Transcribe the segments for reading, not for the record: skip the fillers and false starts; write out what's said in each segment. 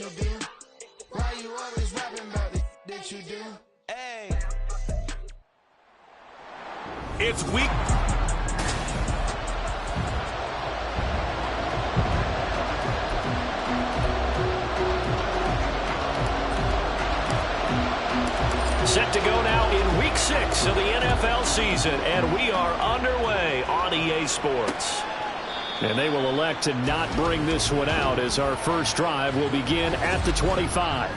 you do? Why you always rapping about it that you do? Hey. It's week. Set to go now in week 6 of the NFL season, and we are underway on EA Sports. And they will elect to not bring this one out as our first drive will begin at the 25.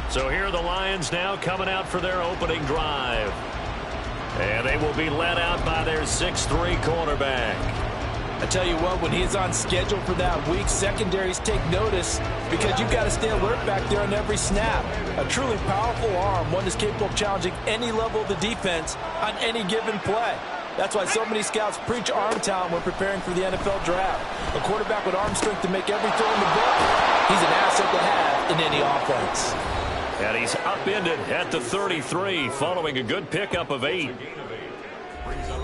So here are the Lions now coming out for their opening drive. And they will be led out by their 6'3" quarterback. I tell you what, when he's on schedule for that week, secondaries take notice because you've got to stay alert back there on every snap. A truly powerful arm, one that's capable of challenging any level of the defense on any given play. That's why so many scouts preach arm talent when preparing for the NFL draft. A quarterback with arm strength to make every throw in the book, he's an asset to have in any offense. And he's upended at the 33 following a good pickup of 8.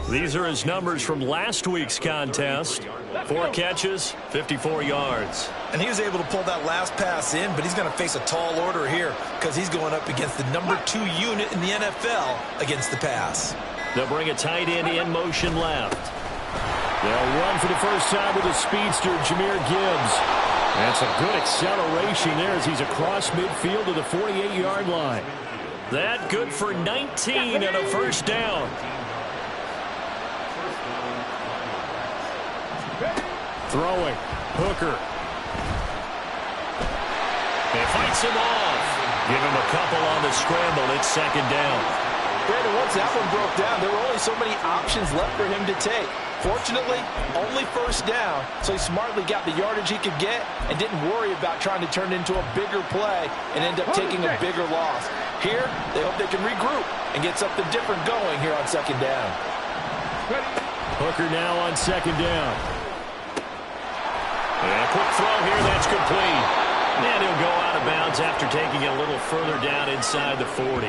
These are his numbers from last week's contest. 4 catches, 54 yards. And he was able to pull that last pass in, but he's going to face a tall order here because he's going up against the number 2 unit in the NFL against the pass. They'll bring a tight end in motion left. They'll run for the first time with a speedster, Jahmyr Gibbs. That's a good acceleration there as he's across midfield to the 48-yard line. That good for 19 and a first down. Throwing. Hooker. He fights him off. Give him a couple on the scramble. It's second down. Brandon, once that one broke down, there were only so many options left for him to take. Fortunately, only first down, so he smartly got the yardage he could get and didn't worry about trying to turn it into a bigger play and end up taking a bigger loss. Here, they hope they can regroup and get something different going here on second down. Hooker now on second down. And a quick throw here, that's complete. And he'll go out of bounds after taking it a little further down inside the 40.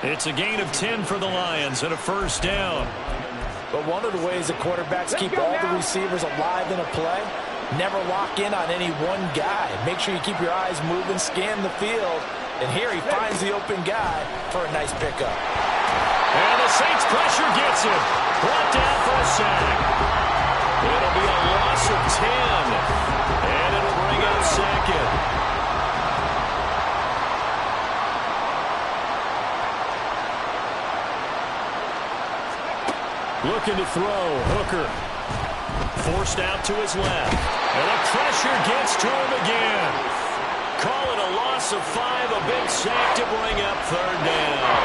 It's a gain of 10 for the Lions and a first down. But one of the ways the quarterbacks keep all the receivers alive in a play, never lock in on any one guy. Make sure you keep your eyes moving, scan the field. And here he finds the open guy for a nice pickup. And the Saints pressure gets him. Brought down for a sack. It'll be a loss of 10. And it'll bring up second. Looking to throw. Hooker. Forced out to his left. And the pressure gets to him again. Call it a loss of 5. A big sack to bring up third down.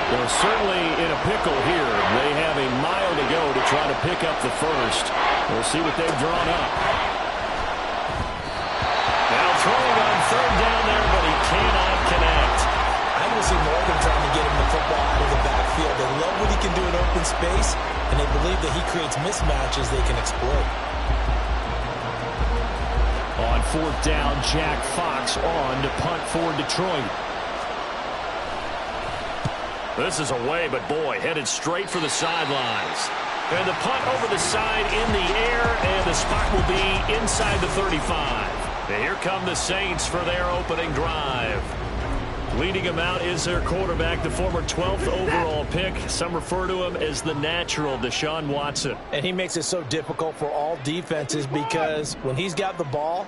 They're certainly in a pickle here. They have a mile to go to try to pick up the first. We'll see what they've drawn up. Now throwing on third down there, but he cannot connect. I will see Morgan trying to get him the football out of the backfield. They love what he can do in open space, and they believe that he creates mismatches they can exploit. On fourth down, Jack Fox on to punt for Detroit. This is away, but boy, headed straight for the sidelines. And the punt over the side in the air, and the spot will be inside the 35. And here come the Saints for their opening drive. Leading him out is their quarterback, the former 12th overall pick. Some refer to him as the natural, Deshaun Watson. And he makes it so difficult for all defenses because when he's got the ball,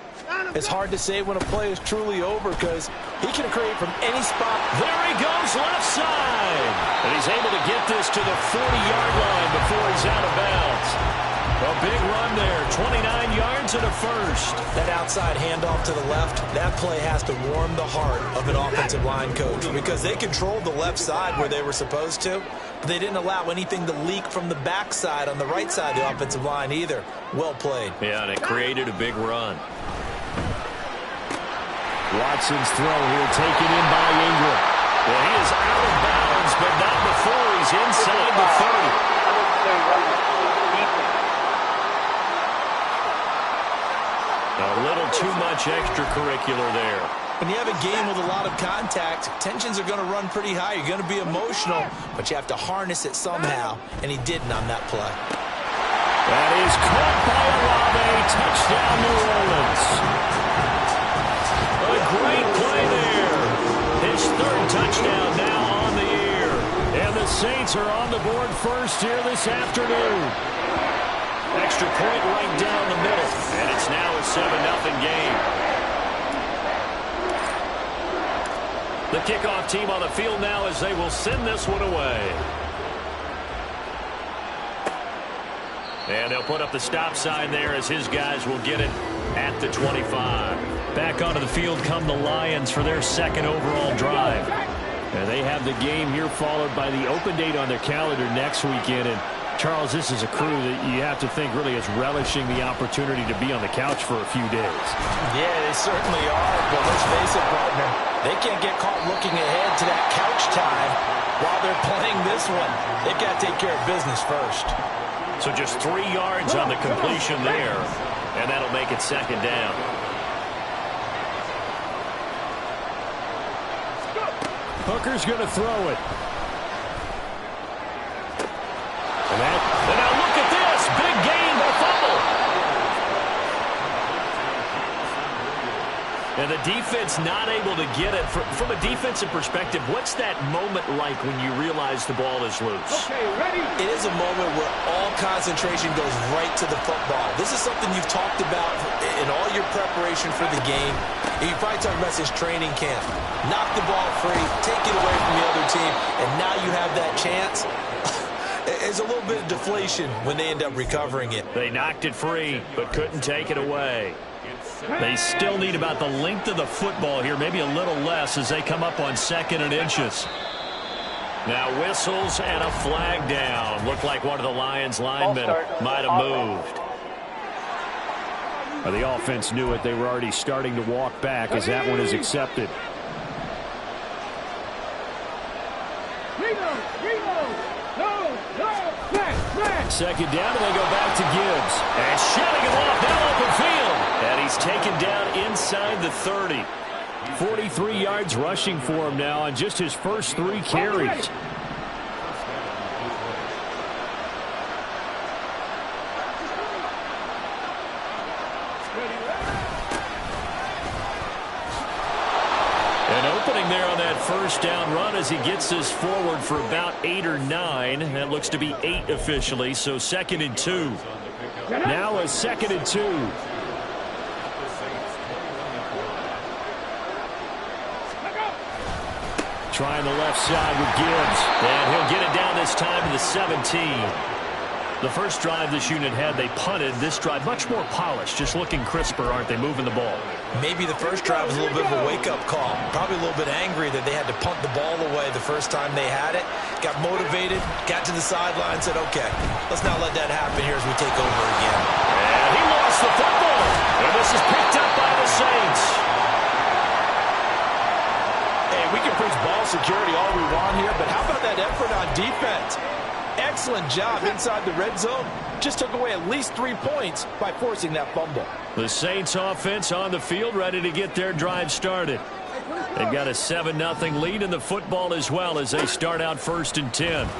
it's hard to say when a play is truly over because he can create from any spot. There he goes left side. And he's able to get this to the 40-yard line before he's out of bounds. A big run there, 29 yards and a first. That outside handoff to the left, that play has to warm the heart of an offensive line coach because they controlled the left side where they were supposed to. But they didn't allow anything to leak from the backside on the right side of the offensive line either. Well played. Yeah, and it created a big run. Watson's throw here taken in by Ingram. Well, he is out of bounds, but not before he's inside the 30. A little too much extracurricular there. When you have a game with a lot of contact, tensions are going to run pretty high. You're going to be emotional, but you have to harness it somehow, and he didn't on that play. That is caught by Olave. Touchdown, New Orleans. Saints are on the board first here this afternoon. Extra point right down the middle, and it's now a 7-0 game. The kickoff team on the field now as they will send this one away. And they'll put up the stop sign there as his guys will get it at the 25. Back onto the field come the Lions for their second overall drive. And they have the game here followed by the open date on their calendar next weekend. And Charles, this is a crew that you have to think really is relishing the opportunity to be on the couch for a few days. Yeah, they certainly are. But let's face it, partner, they can't get caught looking ahead to that couch time while they're playing this one. They've got to take care of business first. So just 3 yards on the completion there, and that'll make it second down. Hooker's going to throw it. And now look at this. Big gain, but fumble. And the defense not able to get it. From a defensive perspective, what's that moment like when you realize the ball is loose? Okay, ready? It is a moment where all concentration goes right to the football. This is something you've talked about in all your preparation for the game. And you probably talked about since training camp. Knock the ball free, take it away from the other team, and now you have that chance. There's a little bit of deflation when they end up recovering it. They knocked it free, but couldn't take it away. They still need about the length of the football here, maybe a little less as they come up on 2nd and inches. Now whistles and a flag down. Looked like one of the Lions linemen might have moved. Well, the offense knew it. They were already starting to walk back as that one is accepted. Second down, and they go back to Gibbs. And shutting him off now open field. And he's taken down inside the 30. 43 yards rushing for him now on just his first 3 carries. An opening there on that first down run as he gets this forward for about 8 or 9. That looks to be 8 officially, so 2nd and 2. Now a 2nd and 2. Trying the left side with Gibbs. And he'll get it down this time to the 17. The first drive this unit had, they punted. This drive, much more polished, just looking crisper, aren't they, moving the ball? Maybe the first drive was a little bit of a wake-up call. Probably a little bit angry that they had to punt the ball away the first time they had it. Got motivated, got to the sideline, said, okay, let's not let that happen here as we take over again. And he lost the football. And this is picked up by the Saints. Hey, we can preach ball security all we want here, but how about that effort on defense? Excellent job inside the red zone. Just took away at least 3 points by forcing that fumble. The Saints offense on the field ready to get their drive started. They've got a 7-0 lead in the football as well as they start out 1st and 10. And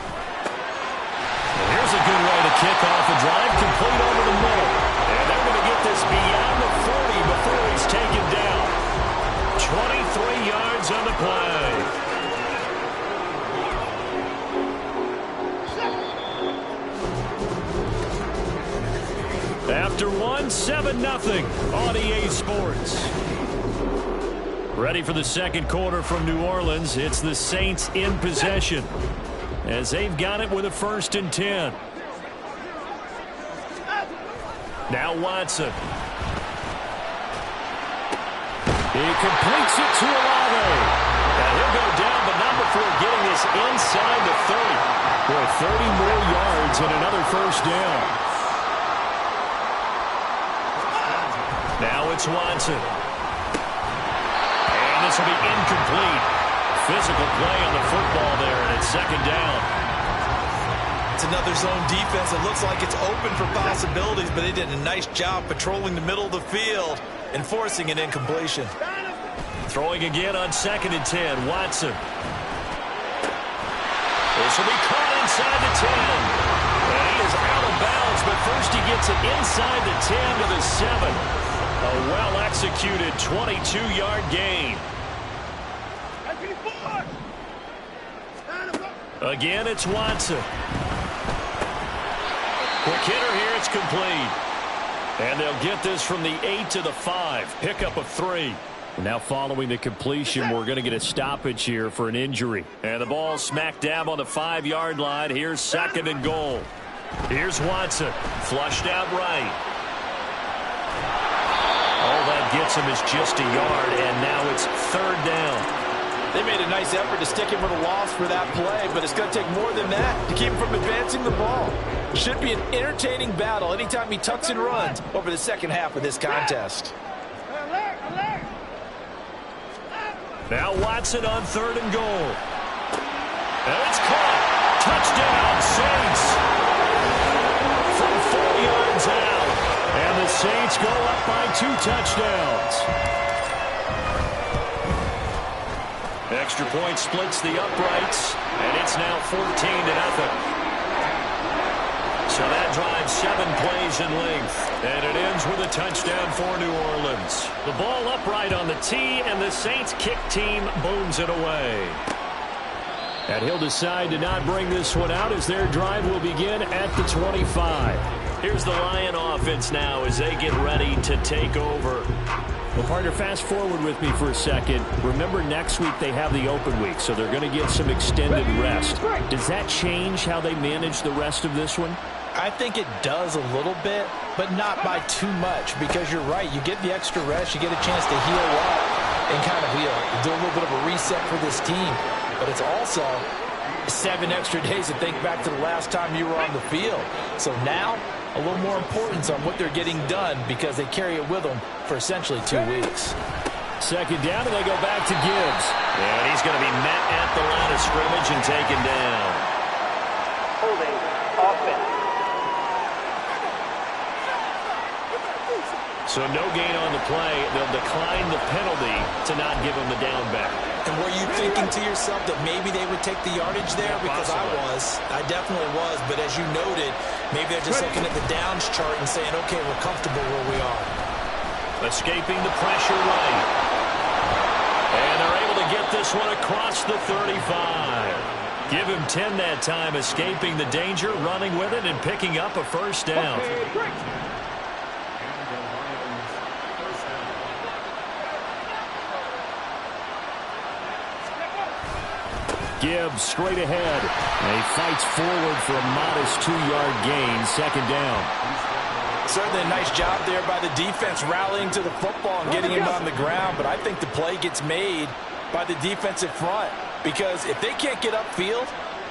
here's a good way to kick off a drive, complete over the middle. And they're going to get this beyond the 40 before he's taken down. 23 yards on the play. After 7-0 on EA Sports. Ready for the second quarter from New Orleans. It's the Saints in possession as they've got it with a 1st and 10. Now Watson. He completes it to Olave. And he'll go down, but not before getting this inside the 30. Boy, 30 more yards and another 1st down. Now it's Watson. And this will be incomplete. Physical play on the football there, and it's 2nd down. It's another zone defense. It looks like it's open for possibilities, but they did a nice job patrolling the middle of the field and forcing an incompletion. Throwing again on 2nd and 10. Watson. This will be caught inside the 10. And he is out of bounds, but first he gets it inside the 10 to the 7. A well-executed 22-yard gain. Again, it's Watson. Quick hitter here, it's complete. And they'll get this from the 8 to the 5. Pickup of 3. Now following the completion, we're going to get a stoppage here for an injury. And the ball smack dab on the 5-yard line. Here's 2nd and goal. Here's Watson. Flushed out right. All that gets him is just a yard, and now it's 3rd down. They made a nice effort to stick him with a loss for that play, but it's going to take more than that to keep him from advancing the ball. Should be an entertaining battle anytime he tucks and runs over the second half of this contest. Now Watson on 3rd and goal. And it's caught. Touchdown, Saints. From 4 yards out. And the Saints go up by 2 touchdowns. Extra point splits the uprights, and it's now 14-0. So that drives 7 plays in length, and it ends with a touchdown for New Orleans. The ball upright on the tee, and the Saints kick team booms it away. And he'll decide to not bring this one out as their drive will begin at the 25. Here's the Lion offense now as they get ready to take over. Well, partner, fast forward with me for a second. Remember, next week they have the open week, so they're going to get some extended rest. Does that change how they manage the rest of this one? I think it does a little bit, but not by too much, because you're right. You get the extra rest. You get a chance to heal up and kind of do a little bit of a reset for this team. But it's also 7 extra days to think back to the last time you were on the field. So now, a little more importance on what they're getting done because they carry it with them for essentially 2 weeks. 2nd down, and they go back to Gibbs. And he's going to be met at the line of scrimmage and taken down. Holding offense. So no gain on the play. They'll decline the penalty to not give him the down back. And were you thinking to yourself that maybe they would take the yardage there? Yeah, because I definitely was. But as you noted, maybe they're just looking at the downs chart and saying, okay, we're comfortable where we are. Escaping the pressure right. And they're able to get this one across the 35. Give him 10 that time, escaping the danger, running with it, and picking up a 1st down. Gibbs straight ahead. And he fights forward for a modest 2-yard gain, 2nd down. Certainly a nice job there by the defense rallying to the football and getting him on the ground. But I think the play gets made by the defensive front. Because if they can't get upfield,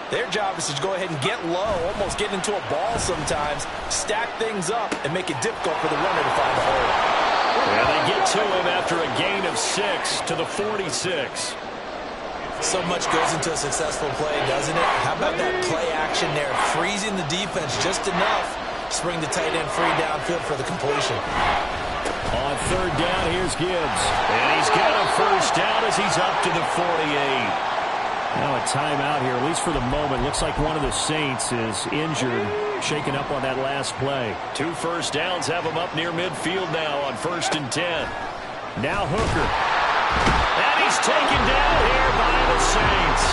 their job is to go ahead and get low, almost get into a ball sometimes, stack things up, and make it difficult for the runner to find a hole. And they get to him after a gain of 6 to the 46. So much goes into a successful play, doesn't it? How about that play action there, freezing the defense just enough to bring the tight end free downfield for the completion. On 3rd down, here's Gibbs. And he's got a 1st down as he's up to the 48. Now a timeout here, at least for the moment. Looks like one of the Saints is injured, shaken up on that last play. 2 1st downs have him up near midfield now on 1st and 10. Now Hooker. And he's taken down here by the Saints.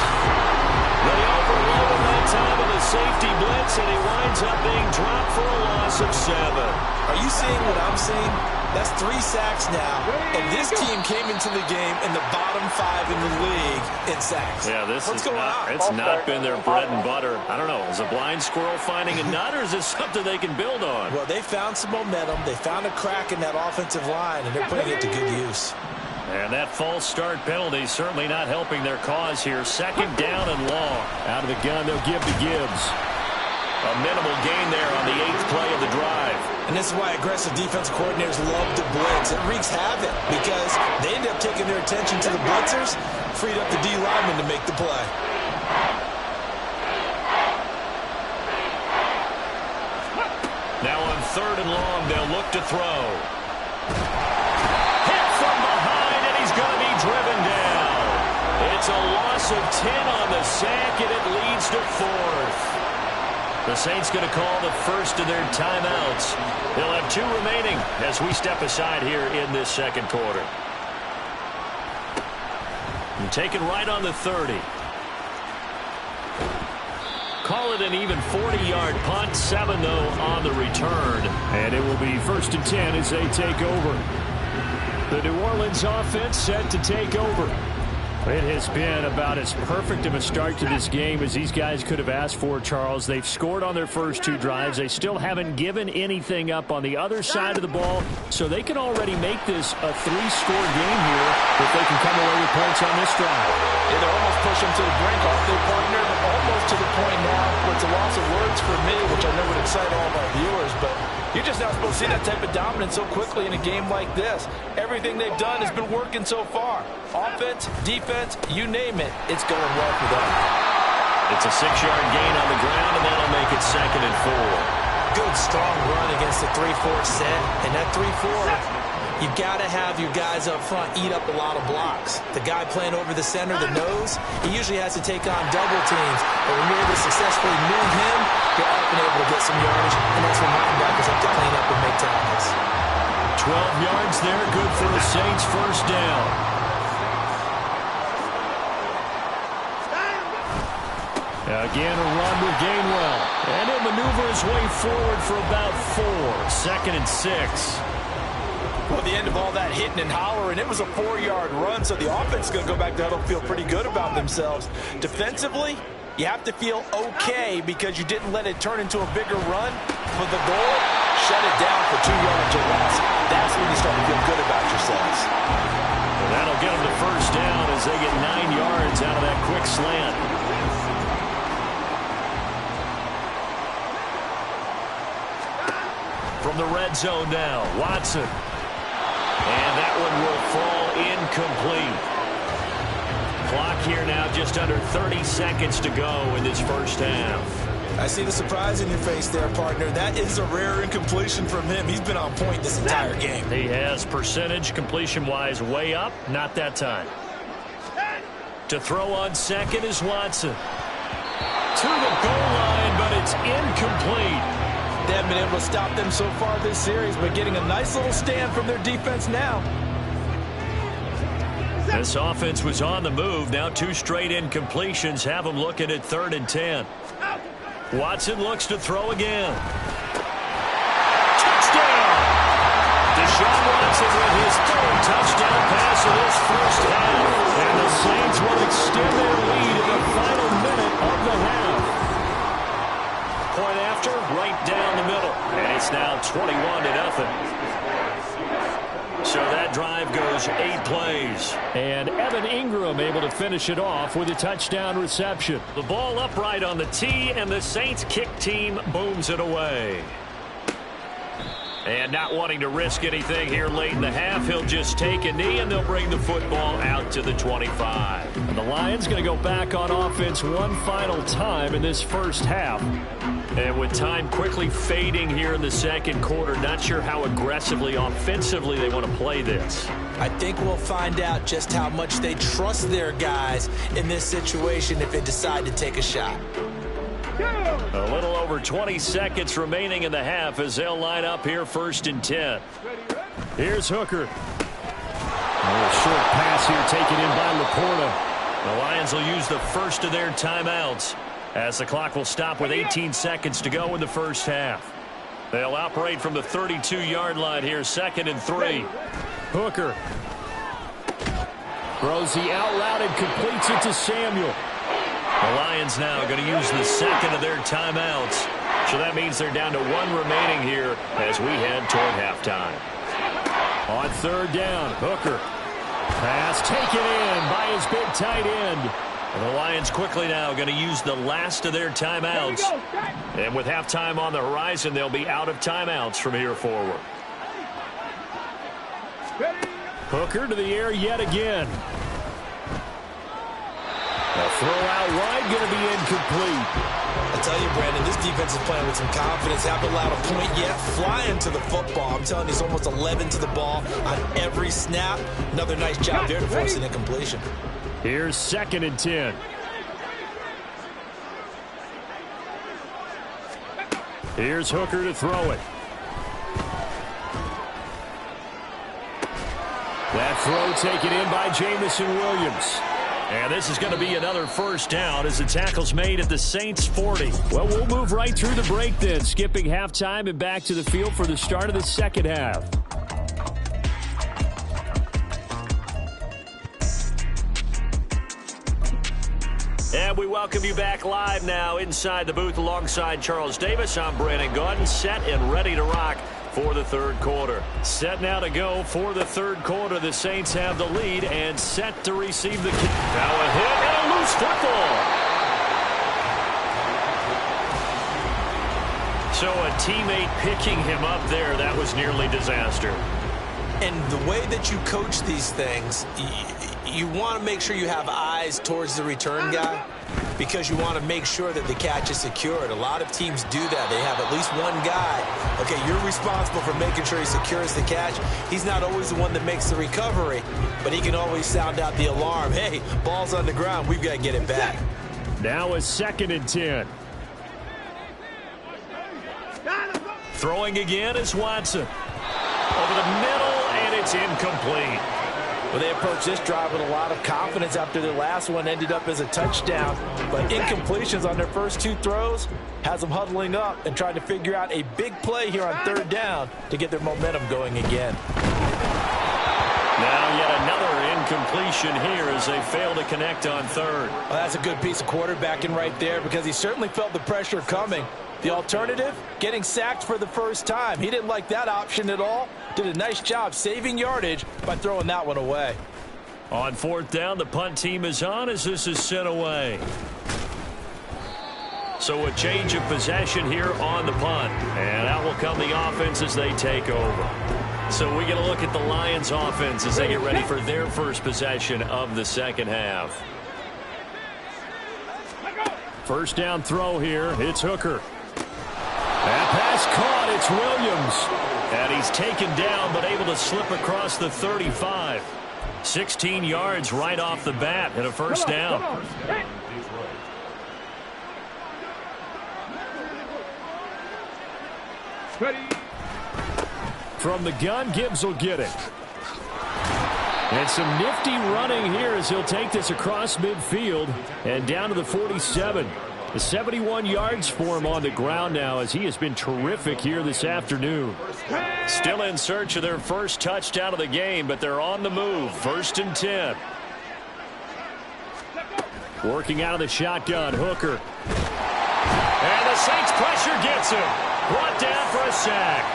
They overload him that time with a safety blitz, and he winds up being dropped for a loss of 7. Are you seeing what I'm seeing? That's 3 sacks now, and this team came into the game in the bottom 5 in the league in sacks. Yeah, What's going on? It's not been their bread and butter. I don't know. Is a blind squirrel finding a nut, or is this something they can build on? Well, they found some momentum. They found a crack in that offensive line, and they're putting it to good use. And that false start penalty certainly not helping their cause here. 2nd down and long. Out of the gun, they'll give to Gibbs. A minimal gain there on the 8th play of the drive. And this is why aggressive defensive coordinators love to blitz. It wreaks havoc because they end up taking their attention to the blitzers, freed up the D lineman to make the play. Now on 3rd and long, they'll look to throw. Hit from behind, and he's going to be driven down. It's a loss of 10 on the sack, and it leads to 4th. The Saints going to call the first of their timeouts. They'll have 2 remaining as we step aside here in this 2nd quarter. And taken right on the 30. Call it an even 40-yard punt. 7, though, on the return. And it will be 1st and 10 as they take over. The New Orleans offense set to take over. It has been about as perfect of a start to this game as these guys could have asked for, Charles. They've scored on their first 2 drives. They still haven't given anything up on the other side of the ball, so they can already make this a 3-score game here if they can come away with points on this drive. Yeah, they're almost pushing to the brink off their partner, almost to the point now where it's a loss of words for me, which I know would excite all of our viewers, but you're just not supposed to see that type of dominance so quickly in a game like this. Everything they've done has been working so far. Offense, defense, you name it, it's going well for them. It's a 6-yard gain on the ground, and that'll make it 2nd and 4. Good, strong run against the 3-4 set, and that 3-4, you've got to have your guys up front eat up a lot of blocks. The guy playing over the center, the nose, he usually has to take on double teams, but when you're able to successfully move him, you're often able to get some yardage, and that's when linebackers have to clean up and make tackles. 12 yards there, good for the Saints, 1st down. Again, a run with Gainwell. And he'll maneuver his way forward for about 4. 2nd and 6. Well, the end of all that hitting and hollering, it was a 4-yard run, so the offense is going to go back to huddle, feel pretty good about themselves. Defensively, you have to feel okay because you didn't let it turn into a bigger run. But the goal, shut it down for 2 yards or less. That's when you start to feel good about yourselves. And that'll get them to 1st down as they get 9 yards out of that quick slant. From the red zone now, Watson. And that one will fall incomplete. Clock here now just under 30 seconds to go in this 1st half. I see the surprise in your face there, partner. That is a rare incompletion from him. He's been on point this entire game. He has percentage completion-wise way up. Not that time. To throw on 2nd is Watson. To the goal line, but it's incomplete. They haven't been able to stop them so far this series, but getting a nice little stand from their defense now. This offense was on the move. Now 2 straight incompletions have them looking at 3rd and 10. Watson looks to throw again. Touchdown! Deshaun Watson with his 3rd touchdown pass of this 1st half. And the Saints will extend their lead in the final minute of the half. Point after, right down the middle. And it's now 21-0. So that drive goes 8 plays. And Evan Ingram able to finish it off with a touchdown reception. The ball upright on the tee, and the Saints kick team booms it away. And not wanting to risk anything here late in the half, he'll just take a knee, and they'll bring the football out to the 25. And the Lions going to go back on offense one final time in this 1st half. And with time quickly fading here in the 2nd quarter, not sure how aggressively, offensively they want to play this. I think we'll find out just how much they trust their guys in this situation if they decide to take a shot. A little over 20 seconds remaining in the half as they'll line up here 1st and 10. Here's Hooker. A short pass here taken in by Laporta. The Lions will use the first of their timeouts as the clock will stop with 18 seconds to go in the 1st half. They'll operate from the 32-yard line here, 2nd and 3. Hooker throws the out route and completes it to Samuel. The Lions now going to use the 2nd of their timeouts. So that means they're down to 1 remaining here as we head toward halftime. On 3rd down, Hooker. Pass taken in by his big tight end. And the Lions quickly now going to use the last of their timeouts. And with halftime on the horizon, they'll be out of timeouts from here forward. Hooker to the air yet again. A throw out wide going to be incomplete. I tell you, Brandon, this defense is playing with some confidence. Haven't allowed a point yet. Flying to the football. I'm telling you, it's almost 11 to the ball on every snap. Another nice job there to force an incompletion. Here's 2nd and 10. Here's Hooker to throw it. That throw taken in by Jamison Williams. And this is going to be another first down as the tackle's made at the Saints 40. Well, we'll move right through the break then, skipping halftime and back to the field for the start of the second half. And we welcome you back live now inside the booth alongside Charles Davis. I'm Brandon Gaudin, set and ready to rock for the third quarter. Set now to go for the third quarter. The Saints have the lead and set to receive the kick. Now a hit and a loose football. So a teammate picking him up there, that was nearly disaster. And the way that you coach these things, you want to make sure you have eyes towards the return guy because you want to make sure that the catch is secured. A lot of teams do that. They have at least one guy. Okay, you're responsible for making sure he secures the catch. He's not always the one that makes the recovery, but he can always sound out the alarm. Hey, ball's on the ground. We've got to get it back. Now a 2nd and 10. Throwing again is Watson. Over the middle, and it's incomplete. Well, they approached this drive with a lot of confidence after their last one ended up as a touchdown. But incompletions on their first 2 throws has them huddling up and trying to figure out a big play here on 3rd down to get their momentum going again. Now yet another incompletion here as they fail to connect on 3rd. Well, that's a good piece of quarterbacking right there because he certainly felt the pressure coming. The alternative, getting sacked for the first time. He didn't like that option at all. Did a nice job saving yardage by throwing that one away. On 4th down, the punt team is on as this is sent away. So a change of possession here on the punt. And out will come the offense as they take over. So we get a look at the Lions offense as they get ready for their first possession of the second half. First down throw here. It's Hooker. That pass caught. It's Williams. And he's taken down but able to slip across the 35. 16 yards right off the bat and a first down. From the gun, Gibbs will get it. And some nifty running here as he'll take this across midfield and down to the 47. 71 yards for him on the ground now as he has been terrific here this afternoon. Still in search of their first touchdown of the game, but they're on the move. 1st and 10. Working out of the shotgun, Hooker. And the Saints pressure gets him. Brought down for a sack.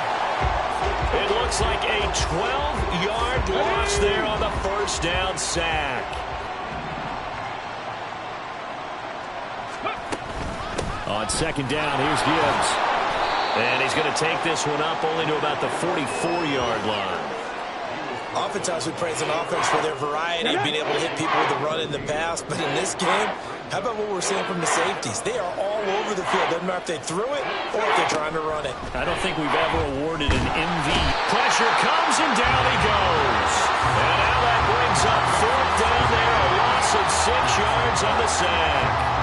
It looks like a 12-yard loss there on the first down sack. On 2nd down, here's Gibbs. And he's going to take this one up only to about the 44-yard line. Oftentimes we praise an offense for their variety, being able to hit people with the run in the pass. But in this game, how about what we're seeing from the safeties? They are all over the field. Doesn't matter if they threw it or if they're trying to run it. I don't think we've ever awarded an MV. Pressure comes and down he goes. And now that brings up 4th down there. A loss of 6 yards on the sack.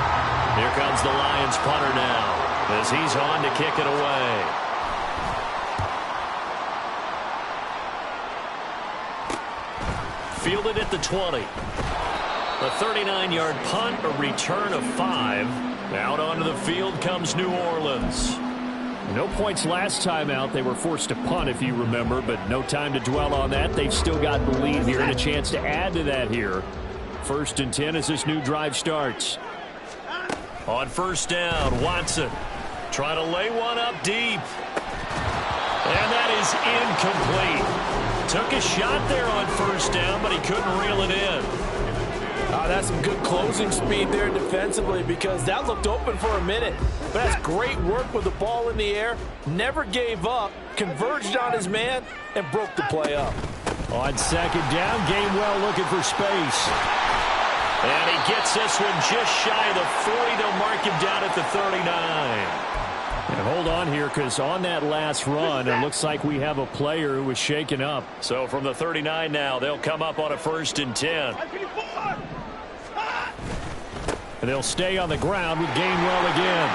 Here comes the Lions punter now as he's on to kick it away. Fielded at the 20. A 39-yard punt, a return of 5. Out onto the field comes New Orleans. No points last time out. They were forced to punt, if you remember, but no time to dwell on that. They've still got the lead here and a chance to add to that here. 1st and 10 as this new drive starts. On 1st down, Watson trying to lay one up deep. And that is incomplete. Took a shot there on 1st down, but he couldn't reel it in. That's some good closing speed there defensively because that looked open for a minute. But that's great work with the ball in the air. Never gave up, converged on his man, and broke the play up. On 2nd down, Gainwell looking for space. And he gets this one just shy of the 40. They'll mark him down at the 39. And hold on here because on that last run, it looks like we have a player who was shaken up. So from the 39 now, they'll come up on a 1st and 10. And they'll stay on the ground with Gainwell again.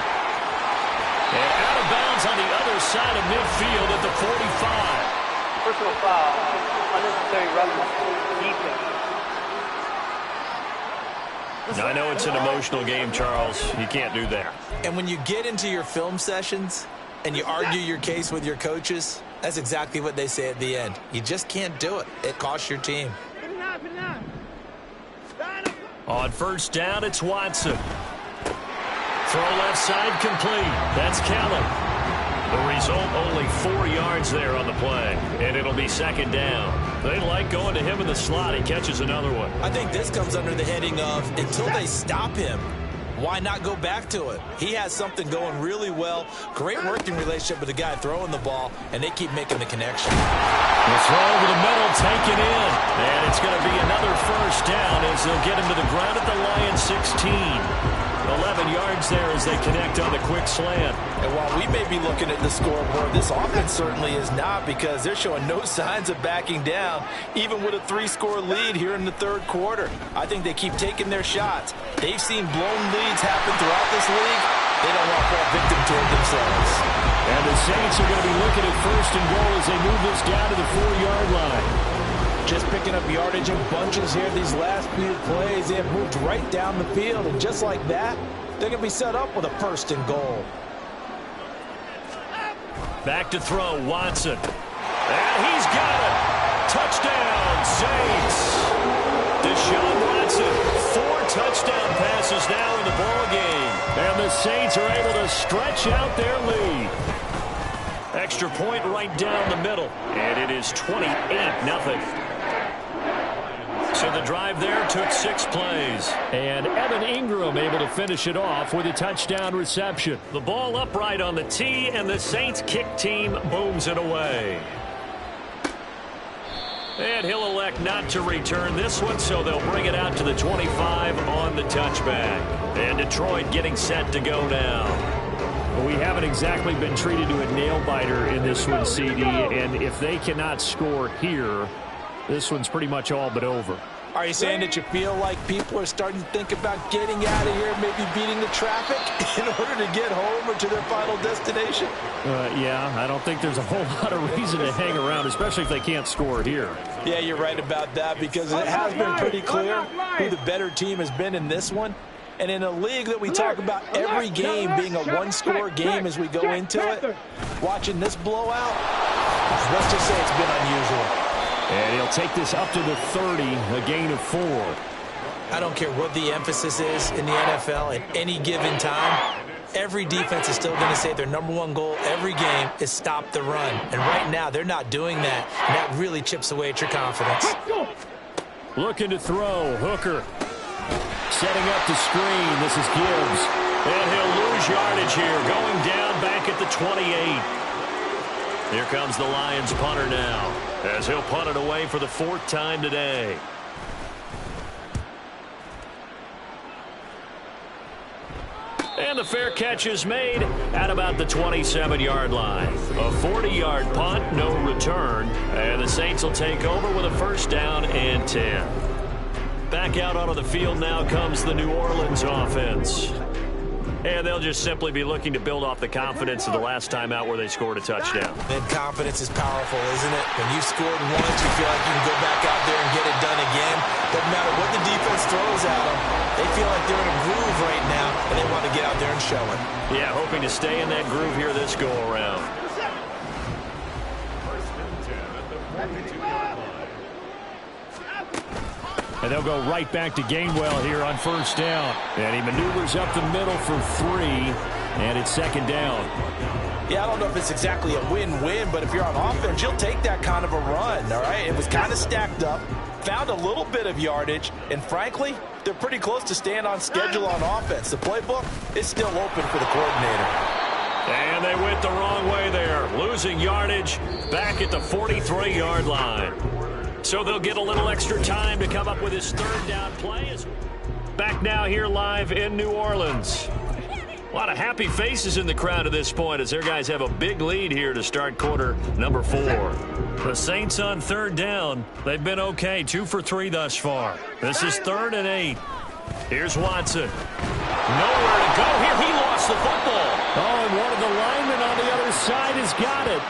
And out of bounds on the other side of midfield at the 45. Personal foul, unnecessary roughness, defense. I know it's an emotional game, Charles. You can't do that. And when you get into your film sessions and you argue your case with your coaches, that's exactly what they say at the end. You just can't do it. It costs your team. On first down, it's Watson. Throw left side complete. That's Kelly. The result, only 4 yards there on the play, and it'll be second down. They like going to him in the slot. He catches another one. I think this comes under the heading of until they stop him, why not go back to it? He has something going really well. Great working relationship with the guy throwing the ball, and they keep making the connection. The throw over the middle, taken in. And it's going to be another first down as they'll get him to the ground at the Lions 16. 11 yards there as they connect on the quick slant. And while we may be looking at the scoreboard, this offense certainly is not, because they're showing no signs of backing down, even with a 3-score lead here in the third quarter. I think they keep taking their shots. They've seen blown leads happen throughout this league. They don't want to fall victim to it themselves. And the Saints are going to be looking at first and goal as they move this down to the 4-yard line. Just picking up yardage in bunches here these last few plays. They have moved right down the field, and just like that, they're going to be set up with a first and goal. Back to throw, Watson. And he's got it. Touchdown, Saints. Deshaun Watson, 4 touchdown passes now in the ball game. And the Saints are able to stretch out their lead. Extra point right down the middle. And it is 28-0. So the drive there took 6 plays. And Evan Ingram able to finish it off with a touchdown reception. The ball upright on the tee, and the Saints kick team booms it away. And he'll elect not to return this one, so they'll bring it out to the 25 on the touchback. And Detroit getting set to go now. Well, we haven't exactly been treated to a nail-biter in this one, CD, and if they cannot score here, this one's pretty much all but over. Are you saying that you feel like people are starting to think about getting out of here, maybe beating the traffic in order to get home or to their final destination? Yeah, I don't think there's a whole lot of reason to hang around, especially if they can't score here. Yeah, you're right about that, because it has been pretty clear who the better team has been in this one. And in a league that we talk about every game being a one-score game as we go into it, watching this blowout, let's just say it's been unusual. And he'll take this up to the 30, a gain of 4. I don't care what the emphasis is in the NFL at any given time. Every defense is still going to say their #1 goal every game is stop the run. And right now, they're not doing that. And that really chips away at your confidence. Looking to throw. Hooker. Setting up the screen. This is Gibbs. And he'll lose yardage here. Going down back at the 28. Here comes the Lions punter now, as he'll punt it away for the 4th time today. And the fair catch is made at about the 27-yard line. A 40-yard punt, no return. And the Saints will take over with a first down and 10. Back out onto the field now comes the New Orleans offense. And they'll just simply be looking to build off the confidence of the last time out where they scored a touchdown. And confidence is powerful, isn't it? When you scored once, you feel like you can go back out there and get it done again. Doesn't matter what the defense throws at them. They feel like they're in a groove right now, and they want to get out there and show it. Yeah, hoping to stay in that groove here this go-around. And they'll go right back to Gainwell here on first down. And he maneuvers up the middle for 3, and it's second down. Yeah, I don't know if it's exactly a win-win, but if you're on offense, you'll take that kind of a run, all right? It was kind of stacked up, found a little bit of yardage, and frankly, they're pretty close to staying on schedule on offense. The playbook is still open for the coordinator. And they went the wrong way there, losing yardage back at the 43-yard line. So they'll get a little extra time to come up with his 3rd down play. Back now here live in New Orleans. A lot of happy faces in the crowd at this point as their guys have a big lead here to start quarter number 4. The Saints on 3rd down. They've been okay, 2 for 3 thus far. This is 3rd and 8. Here's Watson. Nowhere to go here. He lost the football. Oh, and one of the linemen on the other side has got it.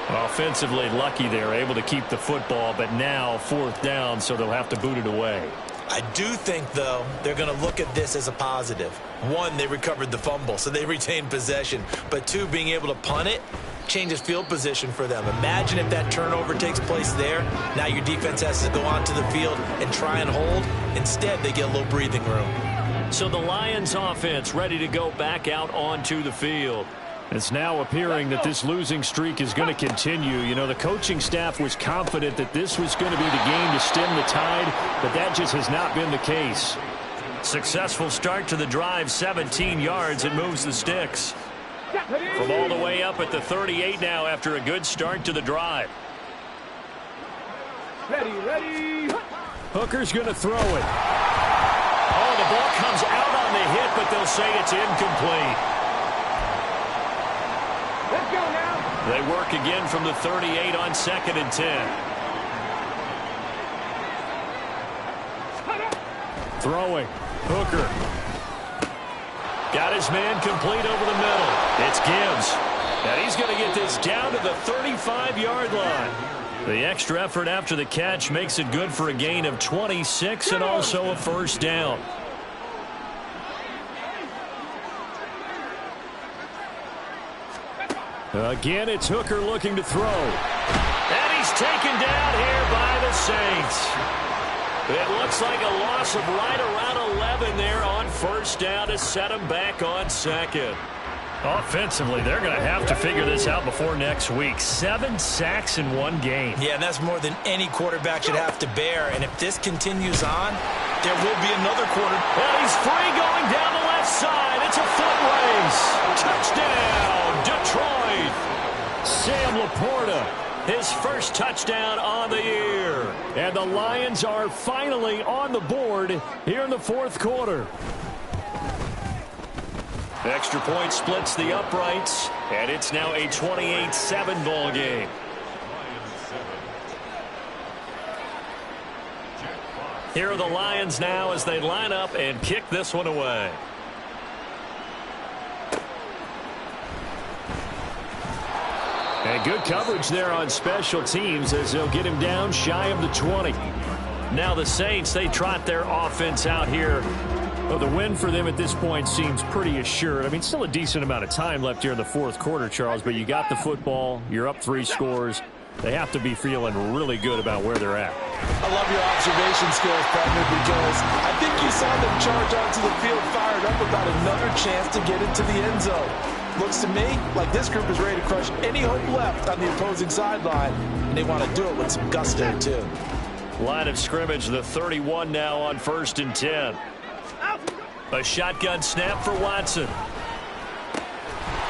Offensively lucky they're able to keep the football, but now 4th down, so they'll have to boot it away. I do think, though, they're going to look at this as a positive. One, they recovered the fumble, so they retained possession. But two, being able to punt it changes field position for them. Imagine if that turnover takes place there. Now your defense has to go onto the field and try and hold. Instead, they get a little breathing room. So the Lions offense ready to go back out onto the field. It's now appearing that this losing streak is going to continue. You know, the coaching staff was confident that this was going to be the game to stem the tide, but that just has not been the case. Successful start to the drive, 17 yards. It moves the sticks. From all the way up at the 38 now after a good start to the drive. Ready. Hooker's going to throw it. Oh, the ball comes out on the hit, but they'll say it's incomplete. Let's go now. They work again from the 38 on 2nd and 10. Throwing. Hooker. Got his man complete over the middle. It's Gibbs. And he's going to get this down to the 35-yard line. The extra effort after the catch makes it good for a gain of 26 and also a first down. Again, it's Hooker looking to throw. And he's taken down here by the Saints. It looks like a loss of right around 11 there on first down to set him back on 2nd. Offensively, they're going to have to figure this out before next week. 7 sacks in one game. Yeah, and that's more than any quarterback should have to bear. And if this continues on, there will be another quarter. And he's free going down the left side. It's a foot race. Touchdown, Detroit. Sam Laporta, his first touchdown on the year. And the Lions are finally on the board here in the fourth quarter. Extra point splits the uprights, and it's now a 28-7 ball game. Here are the Lions now as they line up and kick this one away. And good coverage there on special teams as they'll get him down shy of the 20. Now the Saints, they trot their offense out here. Well, the win for them at this point seems pretty assured. I mean, still a decent amount of time left here in the fourth quarter, Charles, but you got the football. You're up 3 scores. They have to be feeling really good about where they're at. I love your observation skills, partner, because I think you saw them charge onto the field fired up about another chance to get into the end zone. Looks to me like this group is ready to crush any hope left on the opposing sideline, and they want to do it with some gusto, too. Line of scrimmage, the 31 now on 1st and 10. A shotgun snap for Watson.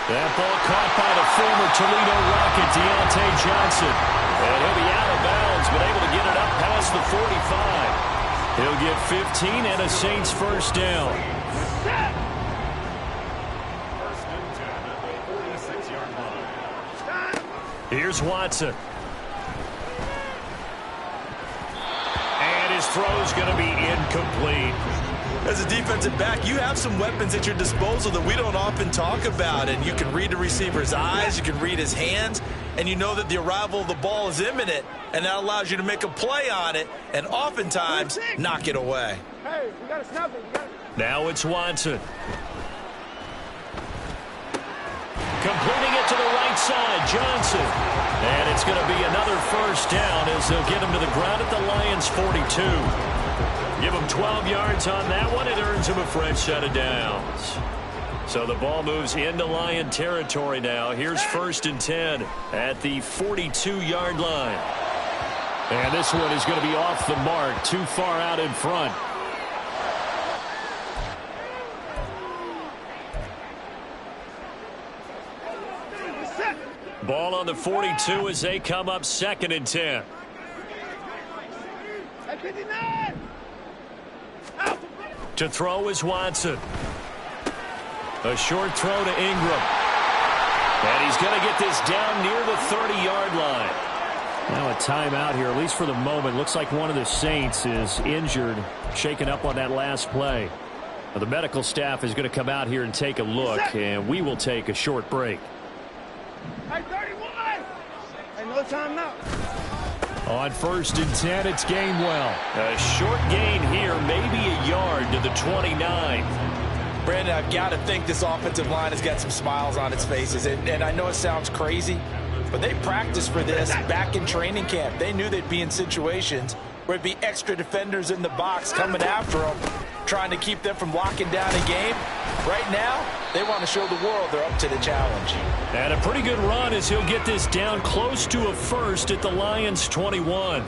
That ball caught by the former Toledo Rocket, Deontay Johnson. And he'll be out of bounds, but able to get it up past the 45. He'll get 15 and a Saints first down. Here's Watson. And his throw's going to be incomplete. As a defensive back, you have some weapons at your disposal that we don't often talk about. And you can read the receiver's eyes, you can read his hands, and you know that the arrival of the ball is imminent. And that allows you to make a play on it and oftentimes knock it away. Hey, we got to snap it. Now it's Watson. Completing it to the right side, Johnson. And it's going to be another first down as they'll get him to the ground at the Lions' 42. Give him 12 yards on that one. It earns him a fresh set of downs. So the ball moves into Lion territory now. Here's 1st and 10 at the 42-yard line. And this one is going to be off the mark, too far out in front. Ball on the 42 as they come up 2nd and 10. To throw is Watson. A short throw to Ingram. And he's going to get this down near the 30-yard line. Now a timeout here, at least for the moment. Looks like one of the Saints is injured, shaken up on that last play. Now, the medical staff is going to come out here and take a look, and we will take a short break. Hey, 31! Hey, no time now. On 1st and 10, it's Gainwell. A short gain here, maybe yard to the 29. Brandon, I've got to think this offensive line has got some smiles on its faces. And I know it sounds crazy, but they practiced for this back in training camp. They knew they'd be in situations where it'd be extra defenders in the box coming after them, trying to keep them from locking down a game. Right now, they want to show the world they're up to the challenge. And a pretty good run as he'll get this down close to a first at the Lions' 21.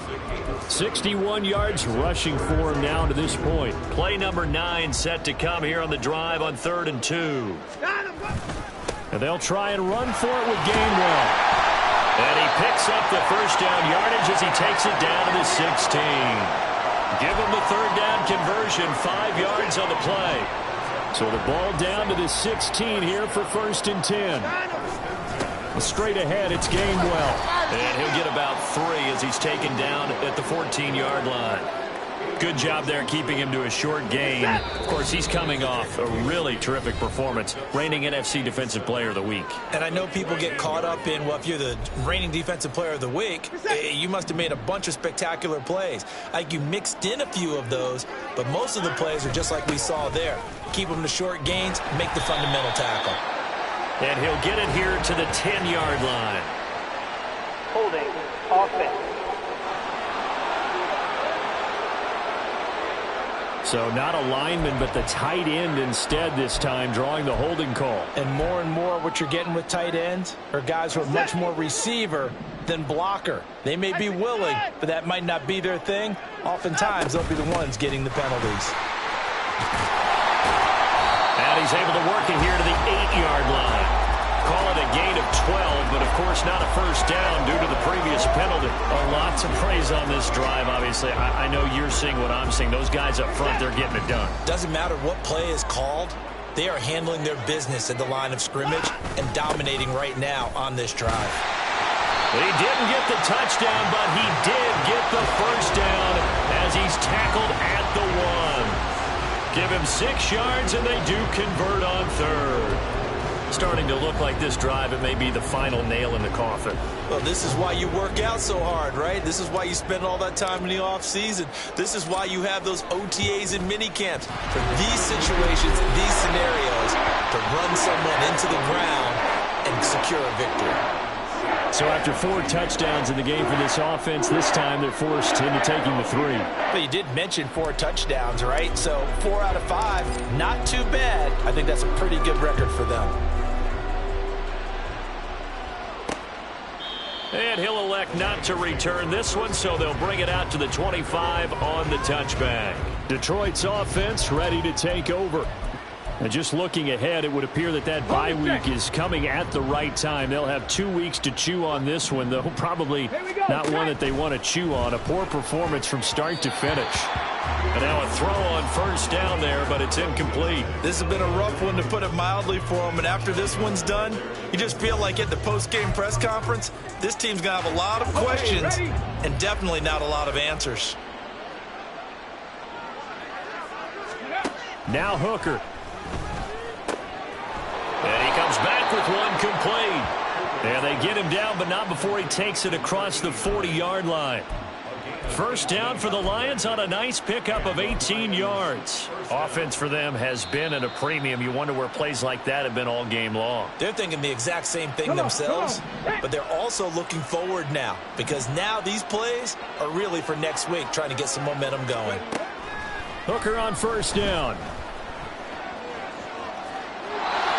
61 yards rushing for him now to this point. Play number 9 set to come here on the drive on 3rd and 2. And they'll try and run for it with Gainwell. And he picks up the first down yardage as he takes it down to the 16. Give him the 3rd down conversion, 5 yards on the play. So the ball down to the 16 here for 1st and 10. Straight ahead, it's Gainwell. And he'll get about 3 as he's taken down at the 14-yard line. Good job there keeping him to a short gain. Of course, he's coming off a really terrific performance, reigning NFC Defensive Player of the Week. And I know people get caught up in, well, if you're the reigning Defensive Player of the Week, you must have made a bunch of spectacular plays. Like you mixed in a few of those, but most of the plays are just like we saw there. Keep them to short gains, make the fundamental tackle. And he'll get it here to the 10-yard line. Holding offense. So not a lineman, but the tight end instead this time, drawing the holding call. And more what you're getting with tight ends are guys who are much more receiver than blocker. They may be willing, but that might not be their thing. Oftentimes, they'll be the ones getting the penalties. And he's able to work it here to the 8-yard line. Call it a gain of 12, but of course not a first down due to the previous penalty. A lot to praise on this drive, obviously. I know you're seeing what I'm seeing. Those guys up front, they're getting it done. Doesn't matter what play is called. They are handling their business at the line of scrimmage and dominating right now on this drive. He didn't get the touchdown, but he did get the first down as he's tackled at the 1. Give him 6 yards, and they do convert on 3rd. Starting to look like this drive, it may be the final nail in the coffin. Well, this is why you work out so hard, right? This is why you spend all that time in the offseason. This is why you have those OTAs and minicamps. For these situations, these scenarios, to run someone into the ground and secure a victory. So after 4 touchdowns in the game for this offense, this time they're forced into taking the 3. But you did mention 4 touchdowns, right? So 4 out of 5, not too bad. I think that's a pretty good record for them. And he'll elect not to return this one, so they'll bring it out to the 25 on the touchback. Detroit's offense ready to take over. And just looking ahead, it would appear that bye week is coming at the right time. They'll have 2 weeks to chew on this one, though probably not one that they want to chew on. A poor performance from start to finish. And now a throw on first down there, but it's incomplete. This has been a rough one, to put it mildly, for them. And after this one's done, you just feel like at the post-game press conference, this team's going to have a lot of questions and definitely not a lot of answers. Now Hooker. And he comes back with one complete. And they get him down, but not before he takes it across the 40-yard line. First down for the Lions on a nice pickup of 18 yards. Offense for them has been at a premium. You wonder where plays like that have been all game long. They're thinking the exact same thing themselves, but they're also looking forward now, because now these plays are really for next week, trying to get some momentum going. Hooker on first down.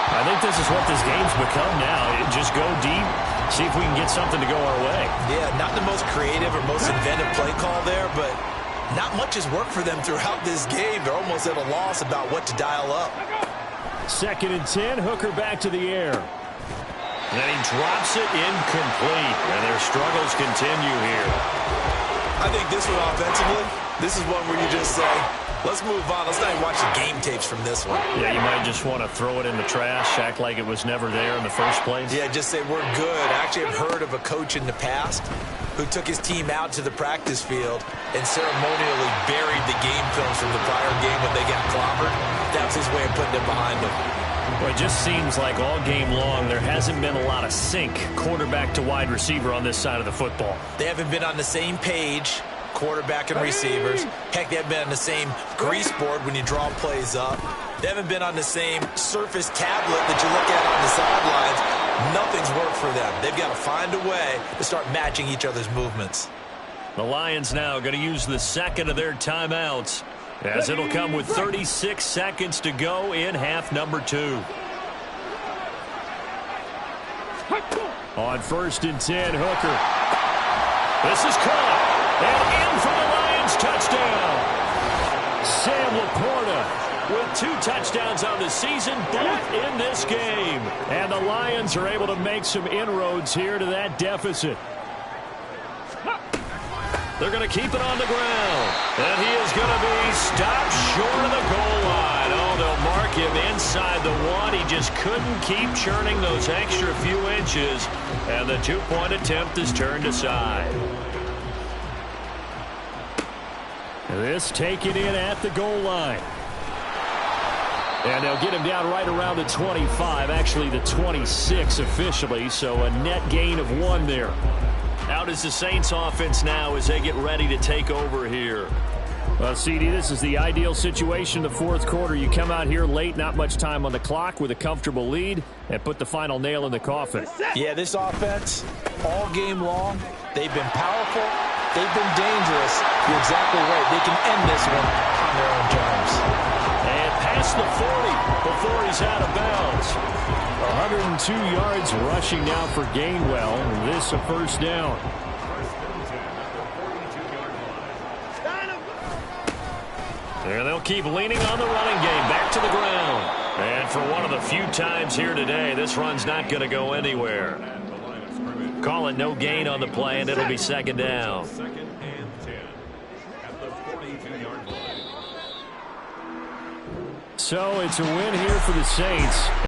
I think this is what this game's become now. Just go deep, see if we can get something to go our way. Yeah, not the most creative or most inventive play call there, but not much has worked for them throughout this game. They're almost at a loss about what to dial up. 2nd and 10, Hooker back to the air. And then he drops it incomplete, and their struggles continue here. I think this one offensively, this is one where you just say, let's move on. Let's not even watch the game tapes from this one. Yeah, you might just want to throw it in the trash, act like it was never there in the first place. Yeah, just say we're good. Actually, I've heard of a coach in the past who took his team out to the practice field and ceremonially buried the game films from the prior game when they got clobbered. That was his way of putting it behind him. Well, it just seems like all game long there hasn't been a lot of sync quarterback to wide receiver on this side of the football. They haven't been on the same page quarterback and receivers. Heck, they haven't been on the same grease board when you draw plays up. They haven't been on the same Surface tablet that you look at on the sidelines. Nothing's worked for them. They've got to find a way to start matching each other's movements. The Lions now going to use the second of their timeouts, as it'll come with 36 seconds to go in half number 2. On 1st and 10, Hooker. This is caught. And in for the Lions touchdown. Sam Laporta with 2 touchdowns on the season, both in this game. And the Lions are able to make some inroads here to that deficit. They're going to keep it on the ground. And he is going to be stopped short of the goal line. Oh, they'll mark him inside the 1. He just couldn't keep churning those extra few inches. And the 2-point attempt is turned aside. This taken in at the goal line. And they'll get him down right around the 25, actually the 26 officially, so a net gain of 1 there. Out is the Saints offense now as they get ready to take over here. Well, CD, this is the ideal situation in the 4th quarter. You come out here late, not much time on the clock with a comfortable lead, and put the final nail in the coffin. Yeah, this offense, all game long, they've been powerful, they've been dangerous. You're exactly right. They can end this one on their own terms. And past the 40 before he's out of bounds. 102 yards rushing now for Gainwell. This a first down. And they'll keep leaning on the running game. Back to the ground. And for one of the few times here today, this run's not going to go anywhere. Call it no gain on the play, and it'll be 2nd down. So it's a win here for the Saints.